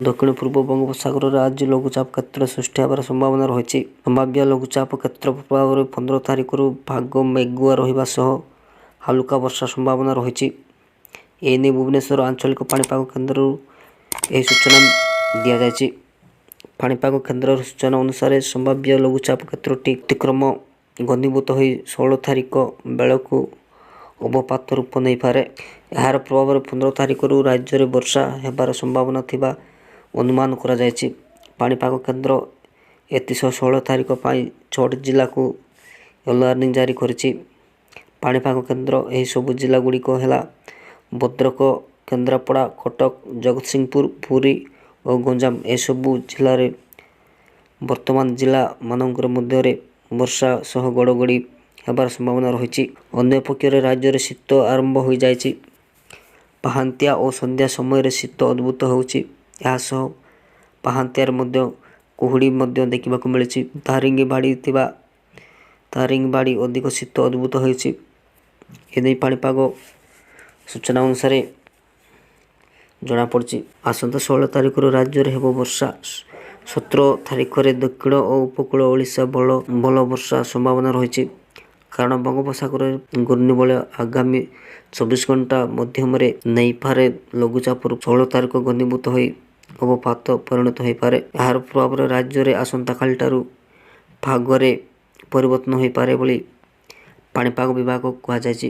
ଦକ୍ଷିଣ ପୂର୍ବ ବଙ୍ଗୋପସାଗରରେ ଆଜି ଲଘୁଚାପ କ୍ଷେତ୍ର ସୃଷ୍ଟି ହେବାର ସମ୍ଭାବନା ରହିଛି। ସମ୍ଭାବ୍ୟ ଲଘୁଚାପ କ୍ଷେତ୍ର ପ୍ରଭାବରେ 15 ତାରିଖରୁ ଭାଗ ମେଘୁଆ ରହିବା ସହ ହାଲୁକା ବର୍ଷା ସମ୍ଭାବନା ରହିଛି। ଏନେଇ ଭୁବନେଶ୍ୱର ଆଞ୍ଚଳିକ ପାଣିପାଗ କେନ୍ଦ୍ରରୁ ଏହି ସୂଚନା ଦିଆଯାଇଛି। ପାଣିପାଗ କେନ୍ଦ୍ରର ସୂଚନା ଅନୁସାରେ ସମ୍ଭାବ୍ୟ ଲଘୁଚାପ କ୍ଷେତ୍ରଟି ଅତିକ୍ରମ ଘନୀଭୂତ ହୋଇ 16 ତାରିଖ ବେଳକୁ ଅବପାତ ରୂପ ନେଇପାରେ। ଏହାର ପ୍ରଭାବରେ 15 ତାରିଖରୁ ରାଜ୍ୟରେ ବର୍ଷା ହେବାର ସମ୍ଭାବନା ଥିବା ଅନୁମାନ କରାଯାଇଛି। ପାଣିପାଗ କେନ୍ଦ୍ର ଏଥିସହ 16 ତାରିଖ ପାଇଁ 6ଟି ଜିଲ୍ଲାକୁ ୟେଲୋ ୱାର୍ଣ୍ଣିଂ ଜାରି କରିଛି। ପାଣିପାଗ କେନ୍ଦ୍ର ଏହି ସବୁ ଜିଲ୍ଲାଗୁଡ଼ିକ ହେଲା ଭଦ୍ରକ, କେନ୍ଦ୍ରାପଡ଼ା, କଟକ, ଜଗତସିଂହପୁର, ପୁରୀ ଓ ଗଞ୍ଜାମ। ଏସବୁ ଜିଲ୍ଲାରେ ବର୍ତ୍ତମାନ ଜିଲ୍ଲାମାନଙ୍କର ମଧ୍ୟରେ ବର୍ଷା ସହ ଘଡ଼ଘଡ଼ି ହେବାର ସମ୍ଭାବନା ରହିଛି। ଅନ୍ୟପକ୍ଷରେ ରାଜ୍ୟରେ ଶୀତ ଆରମ୍ଭ ହୋଇଯାଇଛି। ପାହାନ୍ତିଆ ଓ ସନ୍ଧ୍ୟା ସମୟରେ ଶୀତ ଅନୁଭୂତ ହେଉଛି। ଏହା ସହ ପାହାନ୍ତିଆରେ ମଧ୍ୟ କୁହୁଡ଼ି ମଧ୍ୟ ଦେଖିବାକୁ ମିଳିଛି। ଦାରିଙ୍ଗବାଡ଼ି ଅଧିକ ଶୀତ ଅନୁଭୂତ ହେଉଛି। ଏନେଇ ପାଣିପାଗ ସୂଚନା ଅନୁସାରେ ଜଣାପଡ଼ିଛି। ଆସନ୍ତା 16 ତାରିଖରୁ ରାଜ୍ୟରେ ହେବ ବର୍ଷା। 17 ତାରିଖରେ ଦକ୍ଷିଣ ଓ ଉପକୂଳ ଓଡ଼ିଶା ଭଲ ବର୍ଷା ସମ୍ଭାବନା ରହିଛି। କାରଣ ବଙ୍ଗୋପସାଗରରେ ଘୂର୍ଣ୍ଣିବଳୟ ଆଗାମୀ 24 ଘଣ୍ଟା ମଧ୍ୟରେ ନେଇପାରେ ଲଘୁଚାପରୁ 16 ତାରିଖ ଘନୀଭୂତ ହୋଇ ଅବପାତ ପରିଣତ ହୋଇପାରେ। ଏହାର ପ୍ରଭାବରେ ରାଜ୍ୟରେ ଆସନ୍ତାକାଲିଠାରୁ ପାଗରେ ପରିବର୍ତ୍ତନ ହୋଇପାରେ ବୋଲି ପାଣିପାଗ ବିଭାଗ କୁହାଯାଇଛି।